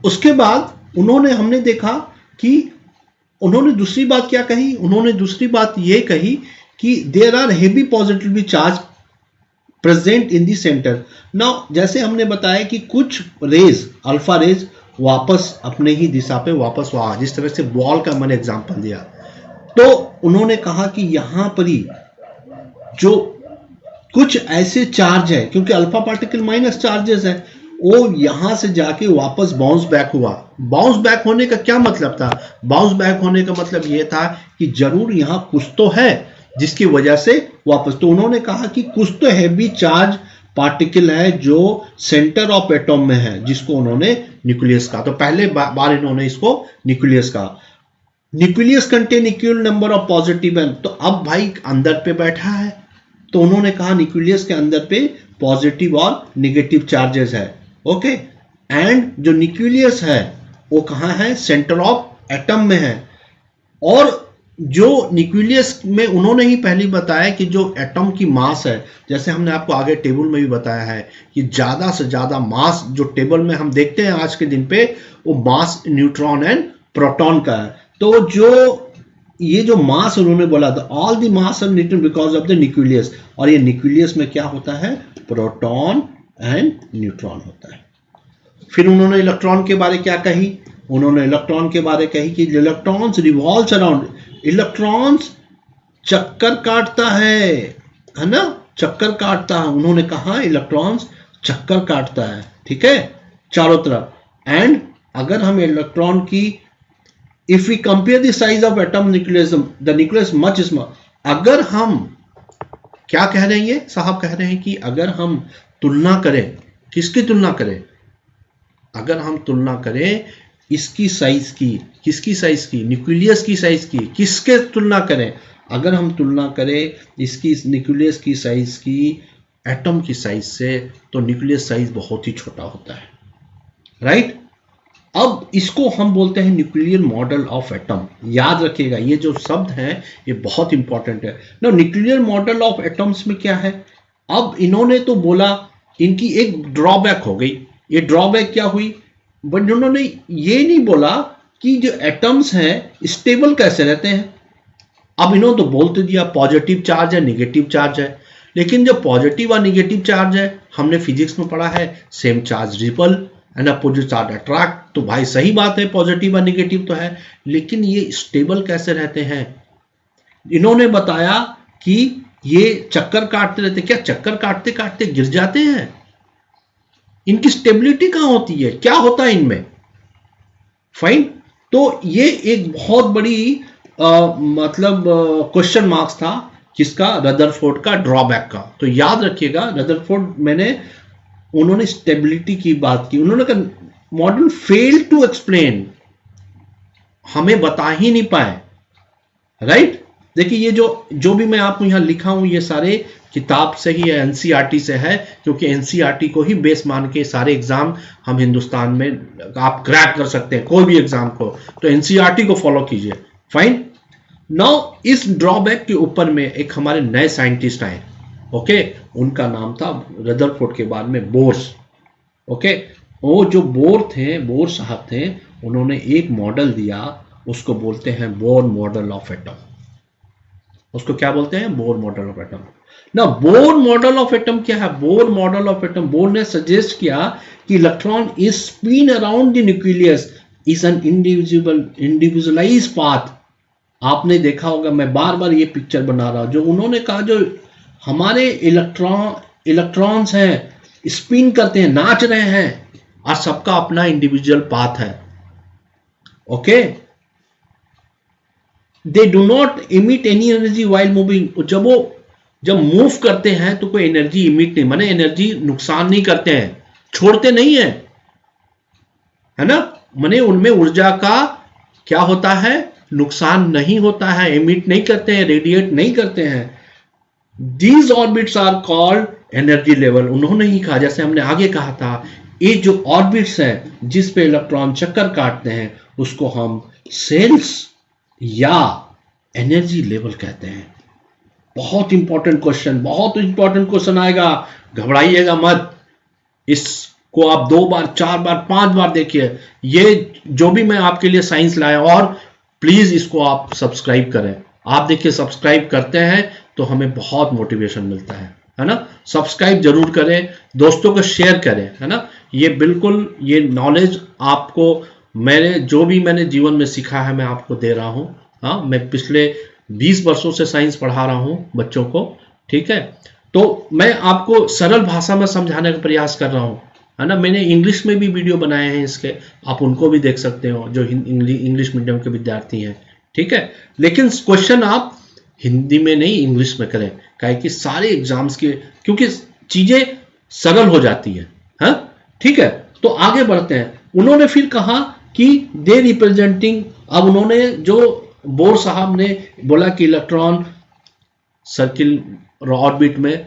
उसके बाद हमने देखा कि उन्होंने दूसरी बात क्या कही, उन्होंने दूसरी बात ये कही कि there are heavy positively charge present in the centre. Now जैसे हमने बताया कि कुछ रेज अल्फा रेज वापस अपने ही दिशा पे वापस वहां, जिस तरह से बॉल का मैंने एग्जांपल दिया, तो उन्होंने कहा कि यहां पर ही जो कुछ ऐसे चार्ज है, क्योंकि अल्फा पार्टिकल माइनस चार्जेस है, वो यहां से जाके वापस बाउंस बैक हुआ। बाउंस बैक होने का क्या मतलब था? बाउंस बैक होने का मतलब यह था कि जरूर यहां कुछ तो है जिसकी वजह से वापस, तो उन्होंने कहा कि कुछ तो हैवी चार्ज पार्टिकल है जो सेंटर ऑफ एटॉम में है, जिसको उन्होंने न्यूक्लियस कहा। तो पहले बार इन्होंने इसको न्यूक्लियस कहा। Nucleus contain equal number of positive and, तो अब भाई अंदर पे बैठा है, तो उन्होंने कहा न्यूक्लियस के अंदर पे पॉजिटिव और नेगेटिव चार्जेस है। ओके, एंड जो न्यूक्लियस है वो कहां है? सेंटर ऑफ एटम में है। और जो न्यूक्लियस में उन्होंने ही पहले बताया कि जो एटम की मास है, जैसे हमने आपको आगे टेबल में भी बताया है कि ज्यादा से ज्यादा मास जो टेबल में हम देखते हैं आज के दिन पे, वो मास न्यूट्रॉन एंड प्रोटॉन का है। तो ये जो मास उन्होंने बोला था, all the mass are neutron because of the nucleus, और ये न्यूक्लियस में क्या होता है? प्रोटॉन एंड न्यूट्रॉन होता है। फिर उन्होंने इलेक्ट्रॉन के बारे क्या कही? उन्होंने इलेक्ट्रॉन के बारे कही कि इलेक्ट्रॉन्स रिवॉल्व्स अराउंड, इलेक्ट्रॉन्स चक्कर काटता है ना, चक्कर काटता है। उन्होंने कहा इलेक्ट्रॉन्स चक्कर काटता है, ठीक है, चारों तरफ। एंड अगर हम इलेक्ट्रॉन की, if we compare the size of atom nucleus, the nucleus much small, अगर हम क्या कह रहे हैं, ये साहब कह रहे हैं कि अगर हम तुलना करें, किसकी तुलना करें? अगर हम तुलना करें इसकी साइज की, किसकी साइज की? न्यूक्लियस की साइज की। किसके तुलना करें? अगर हम तुलना करें इसकी न्यूक्लियस की साइज की एटम की साइज से, तो न्यूक्लियस साइज बहुत ही छोटा होता है, राइट? अब इसको हम बोलते हैं न्यूक्लियर मॉडल ऑफ एटम। याद रखिएगा ये जो शब्द है ये बहुत इंपॉर्टेंट है ना। न्यूक्लियर मॉडल ऑफ एटम्स में क्या है? अब इन्होंने तो बोला, इनकी एक ड्रॉबैक हो गई। ये ड्रॉबैक क्या हुई? बट उन्होंने ये नहीं बोला कि जो एटम्स हैं स्टेबल कैसे रहते हैं। अब इन्होंने तो बोल तो दिया पॉजिटिव चार्ज है, नेगेटिव चार्ज है, लेकिन जो पॉजिटिव और नेगेटिव चार्ज है, हमने फिजिक्स में पढ़ा है same charge ripple and opposite charge attract. तो भाई सही बात है, पॉजिटिव और नेगेटिव तो है, लेकिन ये स्टेबल कैसे रहते हैं? इन्होंने बताया कि ये चक्कर काटते रहते। क्या चक्कर काटते काटते गिर जाते हैं? इनकी स्टेबिलिटी कहां होती है? क्या होता है इनमें? फाइन। तो ये एक बहुत बड़ी मतलब क्वेश्चन मार्क्स था किसका? रदरफोर्ड का, ड्रॉबैक का। तो याद रखिएगा रदरफोर्ड, उन्होंने स्टेबिलिटी की बात की। उन्होंने कहा मॉडल फेल टू एक्सप्लेन, हमें बता ही नहीं पाए, राइट? देखिए ये जो भी मैं आपको यहां लिखा हूं ये सारे किताब से ही है, एनसीईआरटी से है, क्योंकि एनसीईआरटी को ही बेस मान के सारे एग्जाम हम हिंदुस्तान में आप क्रैक कर सकते हैं, कोई भी एग्जाम को। तो एनसीईआरटी को फॉलो कीजिए, फाइन। नाउ इस ड्रॉबैक के ऊपर में एक हमारे नए साइंटिस्ट आए, ओके, उनका नाम था रदरफोर्ड के बाद में बोर्स। ओके, वो जो बोर साहब थे, उन्होंने एक मॉडल दिया, उसको बोलते हैं बोर मॉडल ऑफ एटम। उसको क्या बोलते हैं? Bohr model of atom. ना बोर मॉडल ऑफ एटम क्या है? Bohr model of atom, bore ने सजेस्ट किया कि electron is spin around the nucleus is an individualise path. आपने देखा होगा, मैं बार बार ये पिक्चर बना रहा हूं, जो उन्होंने कहा जो हमारे इलेक्ट्रॉन्स हैं स्पिन करते हैं, नाच रहे हैं, और सबका अपना इंडिविजुअल पाथ है। Okay, they do not emit any energy while moving. जब मूव करते हैं तो कोई एनर्जी इमिट नहीं, माने एनर्जी नुकसान नहीं करते हैं, छोड़ते नहीं है ना, माने उनमें ऊर्जा का क्या होता है? नुकसान नहीं होता है, इमिट नहीं करते हैं, रेडिएट नहीं करते हैं। These orbits are called energy level. उन्होंने ही कहा, जैसे हमने आगे कहा था, ये जो ऑर्बिट्स हैं जिस पे इलेक्ट्रॉन चक्कर काटते हैं, उसको हम सेल्स या एनर्जी लेवल कहते हैं। बहुत इंपॉर्टेंट क्वेश्चन, बहुत इंपॉर्टेंट क्वेश्चन आएगा, घबराइएगा मत। इस को आप 2 बार 4 बार 5 बार देखिए। ये जो भी मैं आपके लिए साइंस लाया, और प्लीज इसको आप सब्सक्राइब करें। आप देखिए सब्सक्राइब करते हैं तो हमें बहुत मोटिवेशन मिलता है ना। सब्सक्राइब जरूर करें, दोस्तों को शेयर करें, है ना। ये बिल्कुल ये नॉलेज आपको मैंने जीवन में सीखा है मैं आपको दे रहा हूं। हाँ, मैं पिछले 20 वर्षों से साइंस पढ़ा रहा हूं बच्चों को, ठीक है। तो मैं आपको सरल भाषा में समझाने का प्रयास कर रहा हूं, है ना। मैंने इंग्लिश में भी वीडियो बनाए हैं इसके, आप उनको भी देख सकते हो जो इंग्लिश मीडियम के विद्यार्थी हैं, ठीक है। लेकिन क्वेश्चन आप हिंदी में नहीं इंग्लिश में करें, काहे कि सारे एग्जाम्स के, क्योंकि चीजें सरल हो जाती है, हाँ, ठीक है। तो आगे बढ़ते हैं। उन्होंने फिर कहा कि दे रिप्रेजेंटिंग, अब उन्होंने जो बोर साहब ने बोला कि इलेक्ट्रॉन सर्किल ऑर्बिट में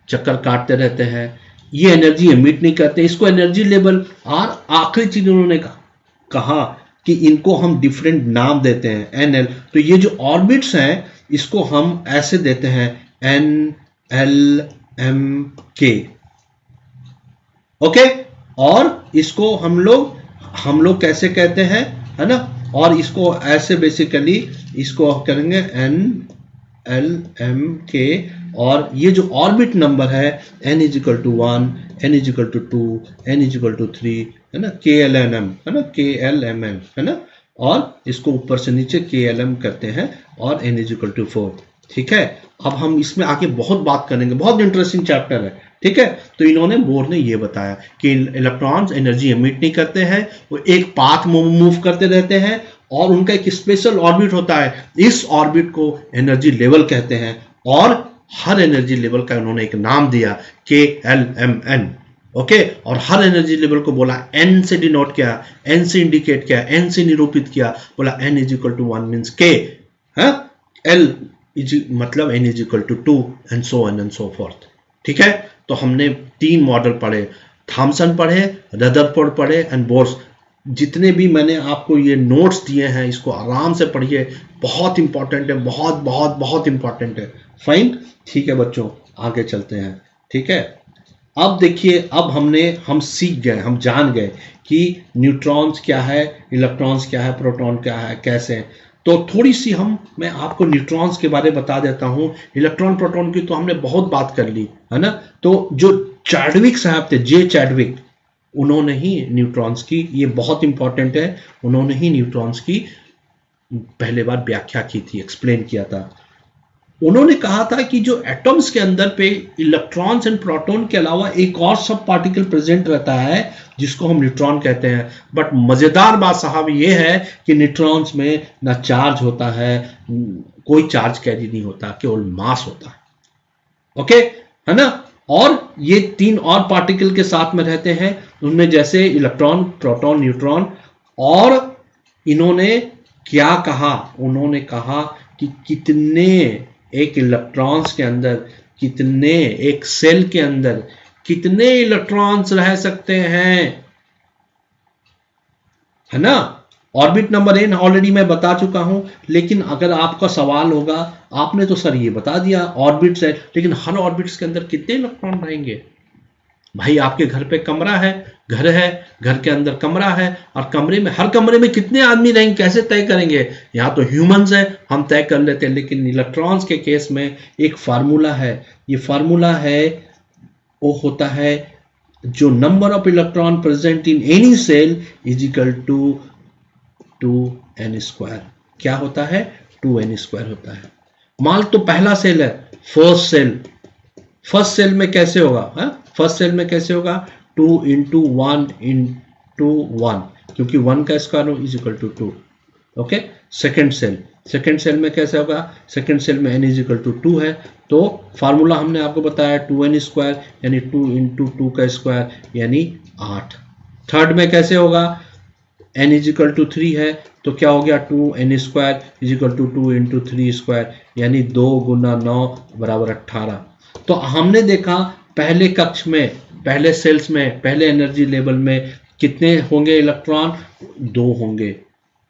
चक्कर काटते रहते हैं, ये एनर्जी एमिट नहीं करते, इसको एनर्जी लेवल। और आखिरी चीज उन्होंने कहा कि इनको हम डिफरेंट नाम देते हैं, एनएल। तो ये जो ऑर्बिट्स हैं इसको हम ऐसे देते हैं एन एल एम के, ओके। और इसको हम लोग कैसे कहते हैं, है ना। और इसको ऐसे बेसिकली इसको करेंगे एन एल एम के। और ये जो ऑर्बिट नंबर है n = 1, n = 2, n = 3, है ना, KLMN, है ना, KLMN, है ना। और इसको ऊपर से नीचे KLM करते हैं और n = 4, ठीक है। अब हम इसमें आगे बहुत बात करेंगे, बहुत इंटरेस्टिंग चैप्टर है, ठीक है। तो इन्होंने बोर ने ये बताया कि इलेक्ट्रॉन्स एनर्जी एमिट नहीं करते हैं, वो एक पाथ मूव करते रहते हैं और उनका एक स्पेशल ऑर्बिट होता है। इस ऑर्बिट को एनर्जी लेवल कहते हैं और हर एनर्जी लेवल का उन्होंने एक नाम दिया KLMN, ओके। और हर एनर्जी लेवल को बोला N से डिनोट किया, N से इंडिकेट किया, N से निरूपित किया, बोला n = 1 मीन्स K, है, L मतलब n = 2 and so on and so fourth, ठीक है। तो हमने 3 मॉडल पढ़े, थॉमसन पढ़े, रदरफोर्ड पढ़े एंड बोर्स। जितने भी मैंने आपको ये नोट्स दिए हैं इसको आराम से पढ़िए, बहुत इंपॉर्टेंट है, बहुत बहुत बहुत इंपॉर्टेंट है, फाइन, ठीक है बच्चों। आगे चलते हैं, ठीक है। अब देखिए, अब हम सीख गए, हम जान गए कि न्यूट्रॉन्स क्या है, इलेक्ट्रॉन्स क्या है, प्रोटॉन क्या है, कैसे। तो थोड़ी सी मैं आपको न्यूट्रॉन्स के बारे में बता देता हूं। इलेक्ट्रॉन प्रोटॉन की तो हमने बहुत बात कर ली, है ना। तो जो चैडविक साहब थे, जे चैडविक, उन्होंने ही न्यूट्रॉन्स की, ये बहुत इंपॉर्टेंट है, उन्होंने ही न्यूट्रॉन्स की पहले बार व्याख्या की थी, एक्सप्लेन किया था। उन्होंने कहा था कि जो एटम्स के अंदर पे इलेक्ट्रॉन्स एंड प्रोटॉन के अलावा एक और सब पार्टिकल प्रेजेंट रहता है जिसको हम न्यूट्रॉन कहते हैं। बट मजेदार बात साहब ये है कि न्यूट्रॉन्स में ना चार्ज होता है, कोई चार्ज कैरी नहीं होता, केवल मास होता है, ओके, है ना। और ये 3 और पार्टिकल के साथ में रहते हैं, उनमें जैसे इलेक्ट्रॉन, प्रोटॉन, न्यूट्रॉन। और इन्होंने क्या कहा, उन्होंने कहा कि कितने एक इलेक्ट्रॉन्स के अंदर, कितने एक सेल के अंदर कितने इलेक्ट्रॉन्स रह सकते हैं, है ना। ऑर्बिट नंबर n ऑलरेडी मैं बता चुका हूं, लेकिन अगर आपका सवाल होगा, आपने तो सर ये बता दिया ऑर्बिट्स है, लेकिन हर ऑर्बिट्स के अंदर कितने इलेक्ट्रॉन रहेंगे। भाई आपके घर पे कमरा है, घर के अंदर कमरा है, और कमरे में, हर कमरे में कितने आदमी रहेंगे, कैसे तय करेंगे। यहाँ तो ह्यूमंस है, हम तय कर लेते हैं, लेकिन इलेक्ट्रॉन्स के केस में एक फार्मूला है। ये फार्मूला है, वो होता है जो number of electron present in any shell is equal to 2n²। क्या होता है, 2n² होता है। मान तो पहला सेल है, फर्स्ट सेल में कैसे होगा, फर्स्ट सेल में कैसे होगा, 2 × 1 × 1, क्योंकि 1 का square is equal to 2, okay. Second shell में कैसे होगा, सेकेंड सेल में n = 2 है, तो फार्मूला हमने आपको बताया 2n² यानी 2 × 2 का स्क्वायर यानी 8। थर्ड में कैसे होगा, n = 3 है, तो क्या हो गया, 2n² = 2 × 3² यानी 2 × 9 = 18। तो हमने देखा पहले कक्ष में, पहले सेल्स में, पहले एनर्जी लेवल में कितने होंगे इलेक्ट्रॉन, 2 होंगे,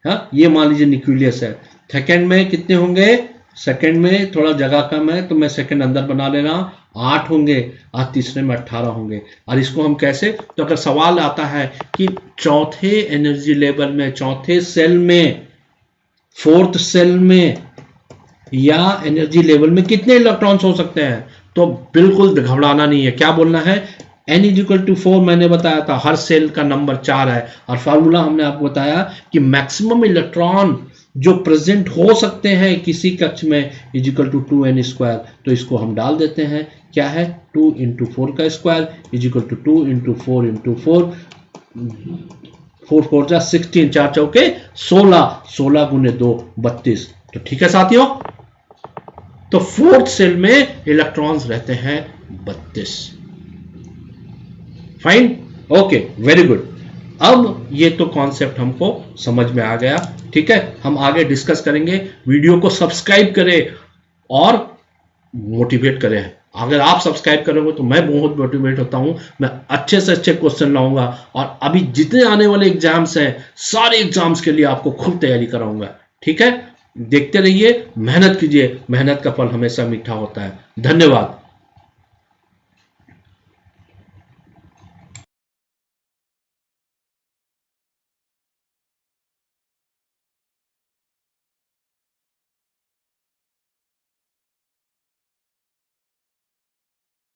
हाँ, ये मान लीजिए न्यूक्लियस है। सेकेंड में कितने होंगे, सेकंड में थोड़ा जगह कम है तो मैं सेकंड अंदर बना ले रहा हूं, 8 होंगे और तीसरे में 18 होंगे। और इसको हम कैसे, तो अगर सवाल आता है कि चौथे एनर्जी लेवल में, चौथे सेल में, फोर्थ सेल में या एनर्जी लेवल में कितने इलेक्ट्रॉन्स हो सकते हैं, तो बिल्कुल घबराना नहीं है। क्या बोलना है, n इक्वल टू 4 मैंने बताया था, हर सेल का नंबर 4 है। और फार्मूला हमने आपको बताया कि मैक्सिमम इलेक्ट्रॉन जो प्रेजेंट हो सकते हैं किसी कक्ष में इज इक्वल टू 2n²। तो इसको हम डाल देते हैं, क्या है 2 × 4 का स्क्वायर इज इक्वल टू 2 × 4 × 4, 4 4 जा 16, 4 चौके 16, 16 × 2 32। तो ठीक है साथियों, तो फोर्थ सेल में इलेक्ट्रॉन्स रहते हैं 32। Fine, okay, very good. अब ये तो कॉन्सेप्ट हमको समझ में आ गया, ठीक है। हम आगे डिस्कस करेंगे। वीडियो को सब्सक्राइब करें और मोटिवेट करें। अगर आप सब्सक्राइब करोगे तो मैं बहुत मोटिवेट होता हूं, मैं अच्छे से अच्छे क्वेश्चन लाऊंगा और अभी जितने आने वाले एग्जाम्स हैं सारे एग्जाम्स के लिए आपको खूब तैयारी कराऊंगा, ठीक है। देखते रहिए, मेहनत कीजिए, मेहनत का फल हमेशा मीठा होता है। धन्यवाद।